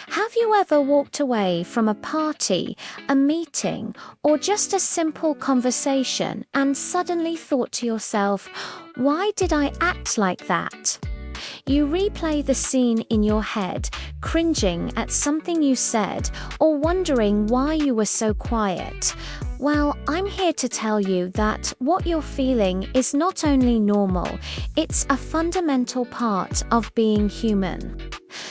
Have you ever walked away from a party, a meeting, or just a simple conversation and suddenly thought to yourself, why did I act like that? You replay the scene in your head, cringing at something you said or wondering why you were so quiet. Well, I'm here to tell you that what you're feeling is not only normal, it's a fundamental part of being human.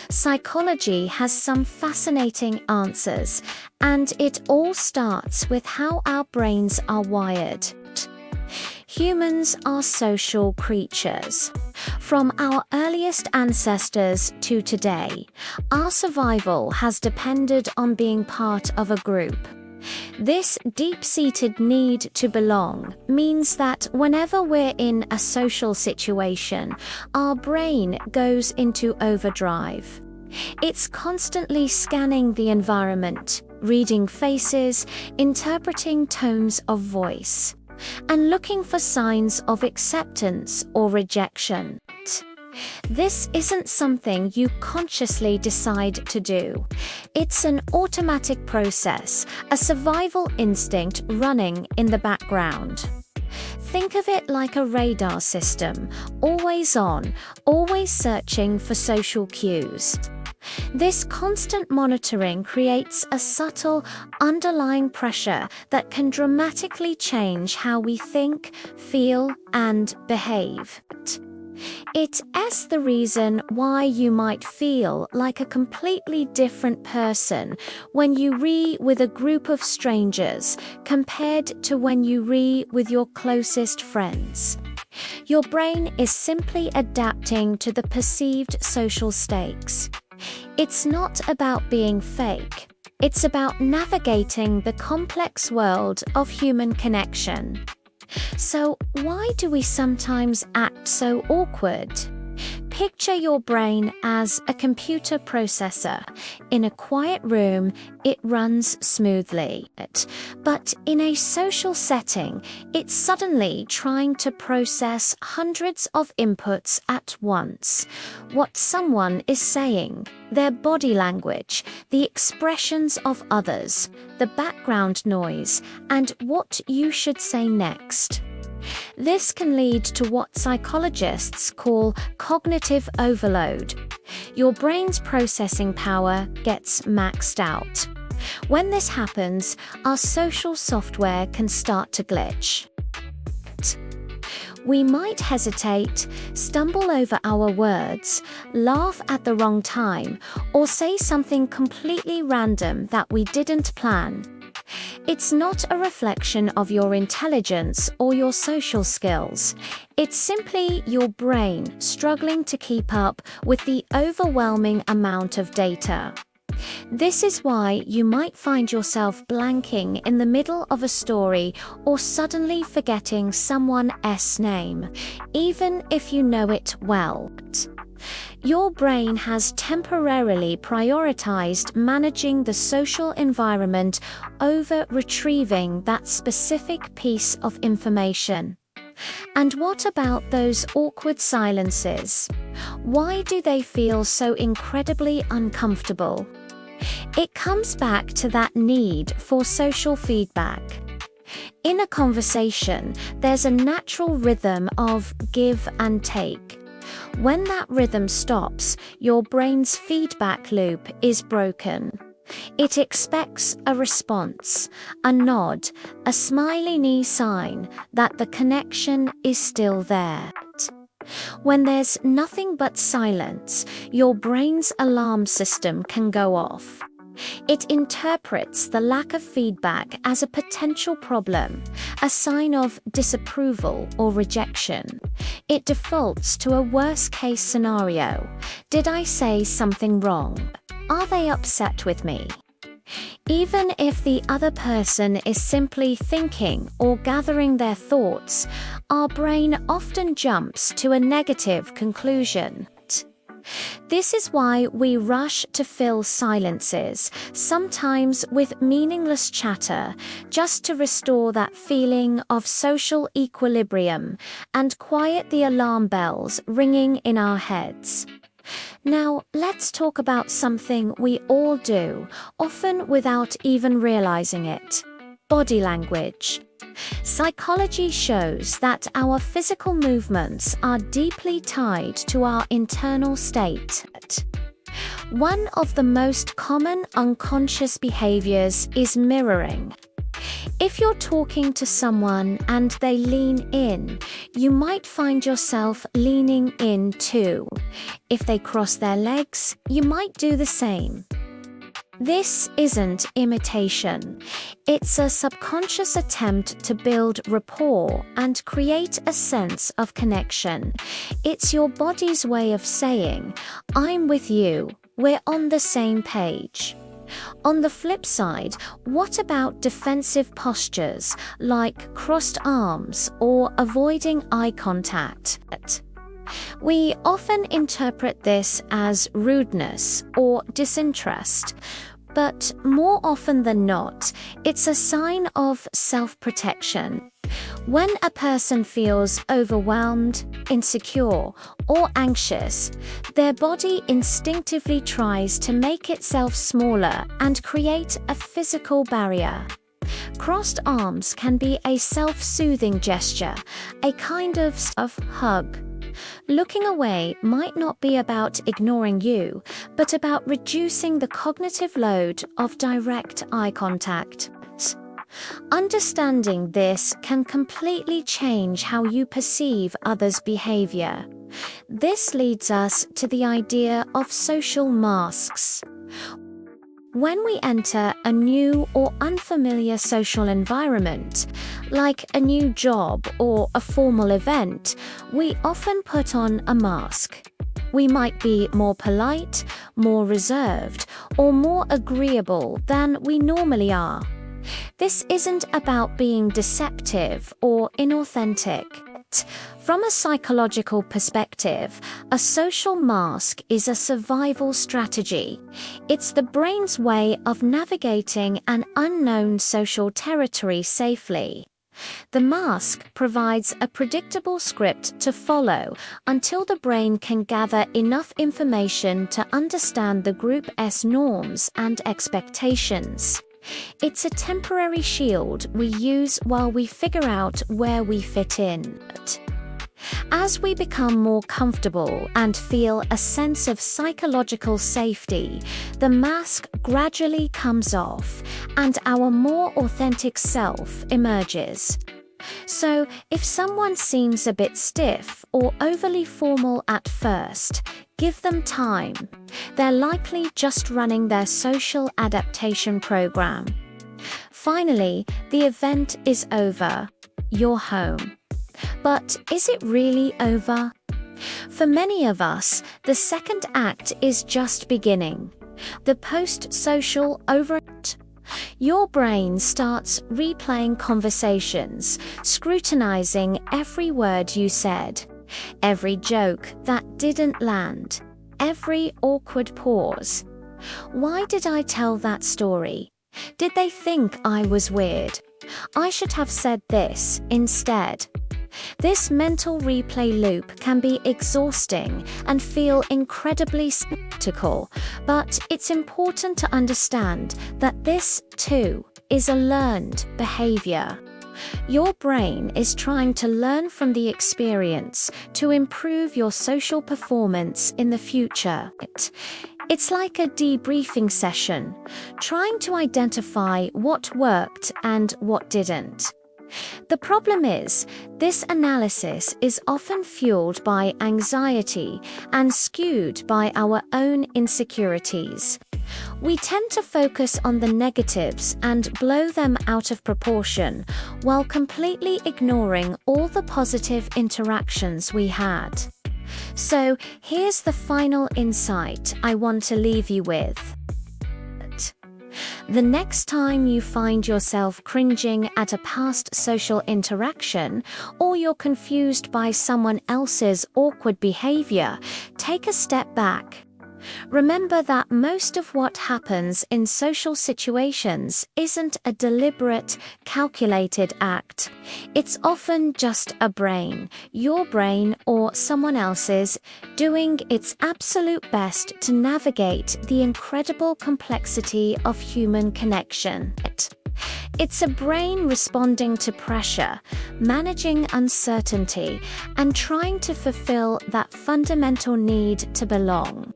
Psychology has some fascinating answers, and it all starts with how our brains are wired. Humans are social creatures. From our earliest ancestors to today, our survival has depended on being part of a group. This deep-seated need to belong means that whenever we're in a social situation, our brain goes into overdrive. It's constantly scanning the environment, reading faces, interpreting tones of voice, and looking for signs of acceptance or rejection. This isn't something you consciously decide to do. It's an automatic process, a survival instinct running in the background. Think of it like a radar system, always on, always searching for social cues. This constant monitoring creates a subtle, underlying pressure that can dramatically change how we think, feel, and behave. It's the reason why you might feel like a completely different person when you read with a group of strangers compared to when you read with your closest friends. Your brain is simply adapting to the perceived social stakes. It's not about being fake. It's about navigating the complex world of human connection. So, why do we sometimes act so awkward? Picture your brain as a computer processor. In a quiet room, it runs smoothly. But in a social setting, it's suddenly trying to process hundreds of inputs at once. What someone is saying, their body language, the expressions of others, the background noise, and what you should say next. This can lead to what psychologists call cognitive overload. Your brain's processing power gets maxed out. When this happens, our social software can start to glitch. We might hesitate, stumble over our words, laugh at the wrong time, or say something completely random that we didn't plan. It's not a reflection of your intelligence or your social skills. It's simply your brain struggling to keep up with the overwhelming amount of data. This is why you might find yourself blanking in the middle of a story or suddenly forgetting someone's name, even if you know it well. Your brain has temporarily prioritized managing the social environment over retrieving that specific piece of information. And what about those awkward silences? Why do they feel so incredibly uncomfortable? It comes back to that need for social feedback. In a conversation, there's a natural rhythm of give and take. When that rhythm stops, your brain's feedback loop is broken. It expects a response, a nod, a smiley knee sign that the connection is still there. When there's nothing but silence, your brain's alarm system can go off. It interprets the lack of feedback as a potential problem, a sign of disapproval or rejection. It defaults to a worst-case scenario. Did I say something wrong? Are they upset with me? Even if the other person is simply thinking or gathering their thoughts, our brain often jumps to a negative conclusion. This is why we rush to fill silences, sometimes with meaningless chatter, just to restore that feeling of social equilibrium and quiet the alarm bells ringing in our heads. Now, let's talk about something we all do, often without even realizing it: body language. Psychology shows that our physical movements are deeply tied to our internal state. One of the most common unconscious behaviors is mirroring. If you're talking to someone and they lean in, you might find yourself leaning in too. If they cross their legs, you might do the same. This isn't imitation. It's a subconscious attempt to build rapport and create a sense of connection. It's your body's way of saying, "I'm with you, we're on the same page." On the flip side, what about defensive postures like crossed arms or avoiding eye contact? We often interpret this as rudeness or disinterest, but more often than not, it's a sign of self-protection. When a person feels overwhelmed, insecure, or anxious, their body instinctively tries to make itself smaller and create a physical barrier. Crossed arms can be a self-soothing gesture, a kind of hug. Looking away might not be about ignoring you, but about reducing the cognitive load of direct eye contact. Understanding this can completely change how you perceive others' behavior. This leads us to the idea of social masks. When we enter a new or unfamiliar social environment, like a new job or a formal event, we often put on a mask. We might be more polite, more reserved, or more agreeable than we normally are. This isn't about being deceptive or inauthentic. From a psychological perspective, a social mask is a survival strategy. It's the brain's way of navigating an unknown social territory safely. The mask provides a predictable script to follow until the brain can gather enough information to understand the group's norms and expectations. It's a temporary shield we use while we figure out where we fit in. As we become more comfortable and feel a sense of psychological safety, the mask gradually comes off and our more authentic self emerges. So, if someone seems a bit stiff or overly formal at first, give them time. They're likely just running their social adaptation program. Finally, the event is over. You're home. But is it really over? For many of us, the second act is just beginning. The post-social overanalyze. Your brain starts replaying conversations, scrutinizing every word you said, every joke that didn't land, every awkward pause. Why did I tell that story? Did they think I was weird? I should have said this instead. This mental replay loop can be exhausting and feel incredibly skeptical, but it's important to understand that this, too, is a learned behavior. Your brain is trying to learn from the experience to improve your social performance in the future. It's like a debriefing session, trying to identify what worked and what didn't. The problem is, this analysis is often fueled by anxiety and skewed by our own insecurities. We tend to focus on the negatives and blow them out of proportion, while completely ignoring all the positive interactions we had. So, here's the final insight I want to leave you with. The next time you find yourself cringing at a past social interaction, or you're confused by someone else's awkward behavior, take a step back. Remember that most of what happens in social situations isn't a deliberate, calculated act. It's often just a brain, your brain or someone else's, doing its absolute best to navigate the incredible complexity of human connection. It's a brain responding to pressure, managing uncertainty, and trying to fulfill that fundamental need to belong.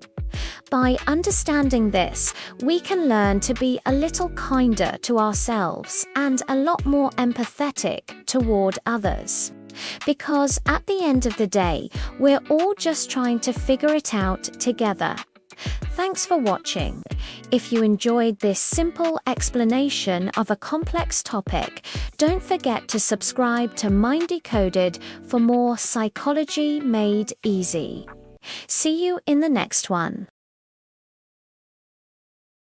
By understanding this, we can learn to be a little kinder to ourselves and a lot more empathetic toward others. Because at the end of the day, we're all just trying to figure it out together. Thanks for watching. If you enjoyed this simple explanation of a complex topic, don't forget to subscribe to MindDecoded for more psychology made easy. See you in the next one.